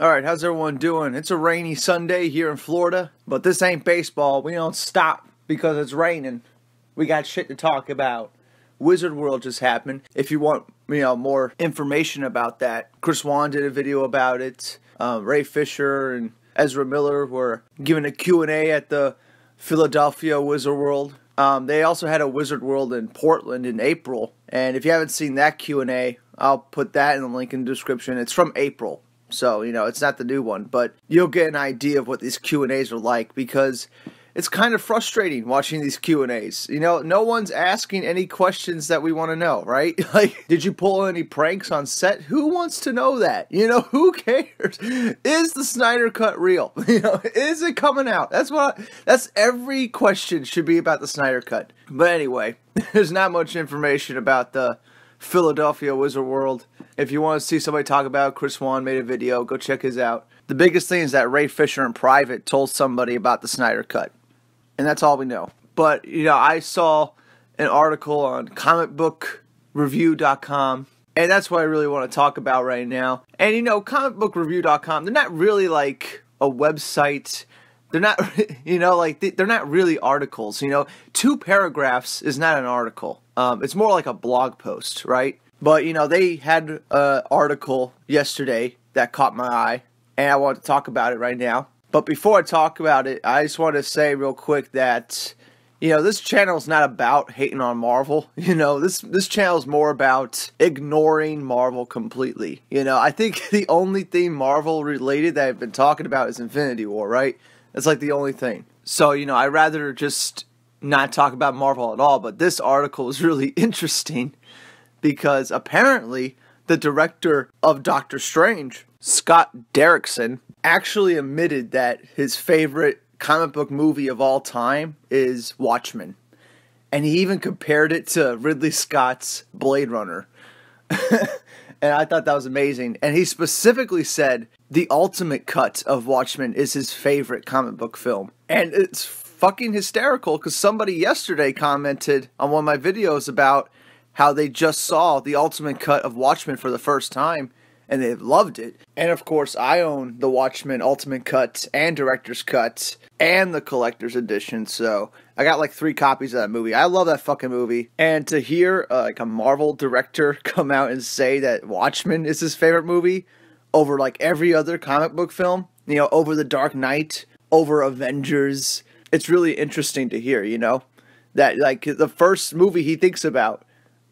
Alright, how's everyone doing? It's a rainy Sunday here in Florida, but this ain't baseball. We don't stop because it's raining. We got shit to talk about. Wizard World just happened. If you want, more information about that, Chris Wong did a video about it. Ray Fisher and Ezra Miller were giving a Q&A at the Philadelphia Wizard World. They also had a Wizard World in Portland in April, and if you haven't seen that Q&A, I'll put that in the link in the description. It's from April. So, it's not the new one, but you'll get an idea of what these Q&As are like, because it's kind of frustrating watching these Q&As. No one's asking any questions that we want to know, right? Like, did you pull any pranks on set? Who wants to know that? Who cares? Is the Snyder Cut real? Is it coming out? That's every question should be about the Snyder Cut. But anyway, there's not much information about the Philadelphia Wizard World. If you want to see somebody talk about it, Chris Wong made a video. Go check his out. The biggest thing is that Ray Fisher in private told somebody about the Snyder Cut. And that's all we know. But, I saw an article on comicbookreview.com. And that's what I really want to talk about right now. And, comicbookreview.com, they're not really like a website. They're not, they're not really articles. 2 paragraphs is not an article. It's more like a blog post, right? But, they had an article yesterday that caught my eye, and I want to talk about it right now. But before I talk about it, I just want to say real quick that, this channel is not about hating on Marvel. This channel is more about ignoring Marvel completely. I think the only thing Marvel related that I've been talking about is Infinity War, right? That's like the only thing. So, I'd rather just not talk about Marvel at all. But this article is really interesting because apparently the director of Doctor Strange, Scott Derrickson, actually admitted that his favorite comic book movie of all time is Watchmen. And he even compared it to Ridley Scott's Blade Runner. And I thought that was amazing. And he specifically said the ultimate cut of Watchmen is his favorite comic book film. And it's fucking hysterical because somebody yesterday commented on one of my videos about how they just saw the ultimate cut of Watchmen for the first time and they loved it. And of course, I own the Watchmen Ultimate Cut and Director's Cut and the Collector's Edition, so I got like 3 copies of that movie. I love that fucking movie. And to hear like a Marvel director come out and say that Watchmen is his favorite movie over like every other comic book film, over The Dark Knight, over Avengers, it's really interesting to hear, that like the first movie he thinks about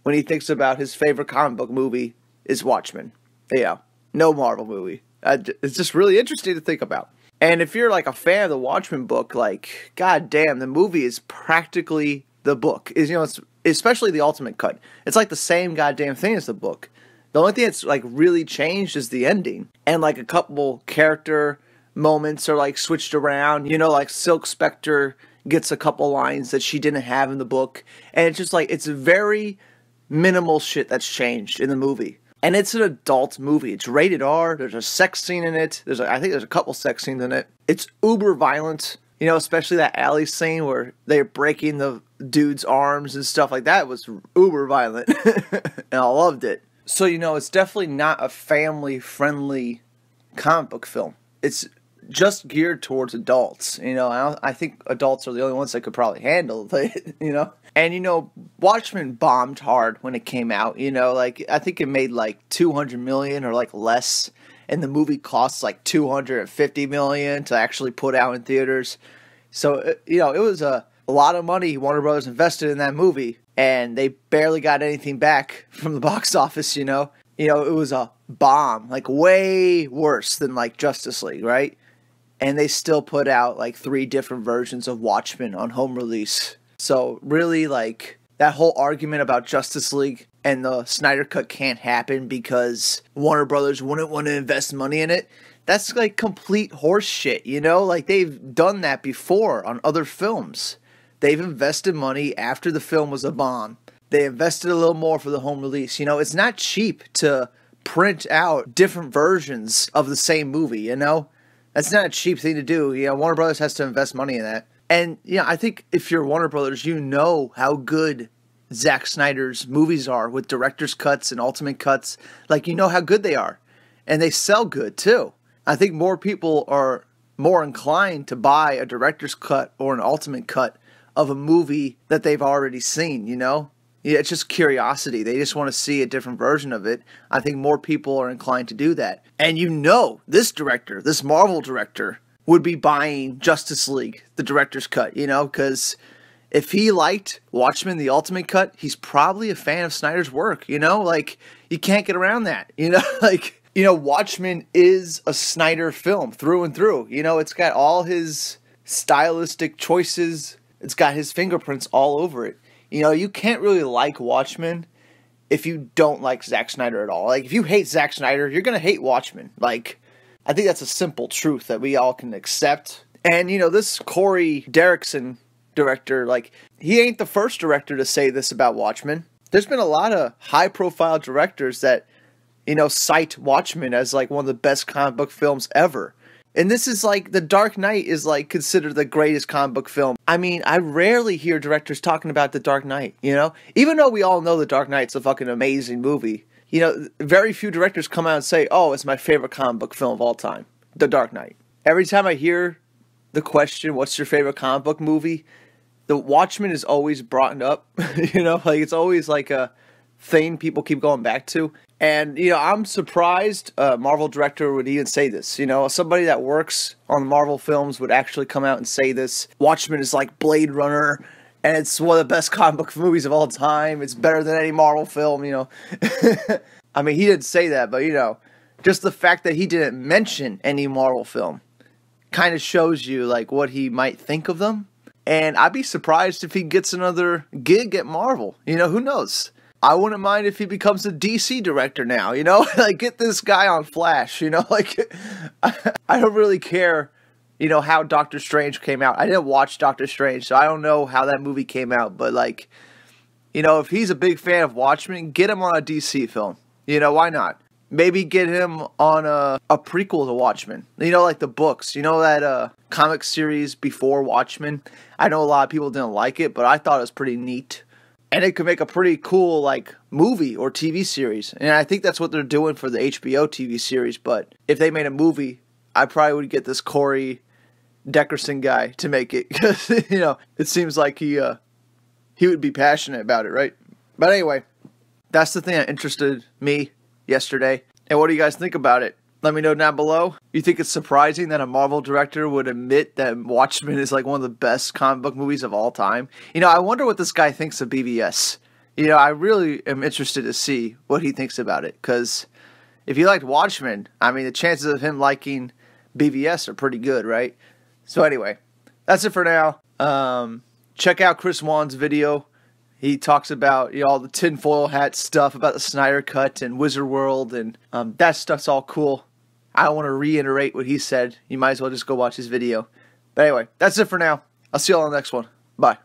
when he thinks about his favorite comic book movie is Watchmen. Yeah, no Marvel movie. It's just really interesting to think about. And if you're like a fan of the Watchmen book, like, goddamn, the movie is practically the book. It's, especially the Ultimate Cut. It's like the same goddamn thing as the book. The only thing that's like really changed is the ending. And like a couple character moments are like switched around. Like Silk Spectre gets a couple lines that she didn't have in the book. And it's just like, it's very minimal shit that's changed in the movie. And it's an adult movie. It's rated R. There's a sex scene in it. I think there's a couple sex scenes in it. It's uber violent. Especially that alley scene where they're breaking the dude's arms and stuff like that was uber violent. And I loved it. So, it's definitely not a family-friendly comic book film. It's just geared towards adults. I think adults are the only ones that could probably handle it, And, Watchmen bombed hard when it came out, like, I think it made, like, $200 million or, like, less, and the movie costs, like, $250 million to actually put out in theaters. So, it was a lot of money Warner Brothers invested in that movie, and they barely got anything back from the box office, it was a bomb, like, way worse than, like, Justice League, right? And they still put out, like, 3 different versions of Watchmen on home release. So really, like, that whole argument about Justice League and the Snyder Cut can't happen because Warner Brothers wouldn't want to invest money in it, that's like complete horse shit, Like, they've done that before on other films. They've invested money after the film was a bomb. They invested a little more for the home release. It's not cheap to print out different versions of the same movie, That's not a cheap thing to do. Warner Brothers has to invest money in that. And, I think if you're Warner Brothers, you know how good Zack Snyder's movies are with director's cuts and ultimate cuts. Like, you know how good they are. And they sell good, too. I think more people are more inclined to buy a director's cut or an ultimate cut of a movie that they've already seen, you know? Yeah, it's just curiosity. They just want to see a different version of it. I think more people are inclined to do that. And you know, this director, this Marvel director, would be buying Justice League, the director's cut, you know? Because if he liked Watchmen, the ultimate cut, he's probably a fan of Snyder's work, you know? Like, you can't get around that, you know? Like, you know, Watchmen is a Snyder film through and through. You know, it's got all his stylistic choices. It's got his fingerprints all over it. You know, you can't really like Watchmen if you don't like Zack Snyder at all. Like, if you hate Zack Snyder, you're going to hate Watchmen. Like, I think that's a simple truth that we all can accept. And, you know, this Corey Derrickson director, like, he ain't the first director to say this about Watchmen. There's been a lot of high-profile directors that, you know, cite Watchmen as, like, one of the best comic book films ever. And this is like, The Dark Knight is like considered the greatest comic book film. I mean, I rarely hear directors talking about The Dark Knight, you know? Even though we all know The Dark Knight's a fucking amazing movie. You know, very few directors come out and say, oh, it's my favorite comic book film of all time, The Dark Knight. Every time I hear the question, what's your favorite comic book movie? The Watchmen is always brought up, you know? Like, it's always like a thing people keep going back to. And, you know, I'm surprised a Marvel director would even say this. You know, somebody that works on Marvel films would actually come out and say this. Watchmen is like Blade Runner, and it's one of the best comic book movies of all time. It's better than any Marvel film, you know. I mean, he didn't say that, but, you know, just the fact that he didn't mention any Marvel film kind of shows you, like, what he might think of them. And I'd be surprised if he gets another gig at Marvel. You know, who knows? I wouldn't mind if he becomes a DC director now, you know? Like, get this guy on Flash, you know? Like, I don't really care, you know, how Doctor Strange came out. I didn't watch Doctor Strange, so I don't know how that movie came out. But, like, you know, if he's a big fan of Watchmen, get him on a DC film. You know, why not? Maybe get him on a prequel to Watchmen. You know, like the books. You know that comic series before Watchmen? I know a lot of people didn't like it, but I thought it was pretty neat. And it could make a pretty cool, like, movie or TV series. And I think that's what they're doing for the HBO TV series. But if they made a movie, I probably would get this Corey Derrickson guy to make it. Because, you know, it seems like he would be passionate about it, right? But anyway, that's the thing that interested me yesterday. And what do you guys think about it? Let me know down below. You think it's surprising that a Marvel director would admit that Watchmen is like one of the best comic book movies of all time? You know, I wonder what this guy thinks of BVS. You know, I really am interested to see what he thinks about it. Because if he liked Watchmen, I mean, the chances of him liking BVS are pretty good, right? So anyway, that's it for now. Check out Chris Wong's video. He talks about, you know, all the tinfoil hat stuff about the Snyder Cut and Wizard World, and that stuff's all cool. I don't want to reiterate what he said. You might as well just go watch his video. But anyway, that's it for now. I'll see you all on the next one. Bye.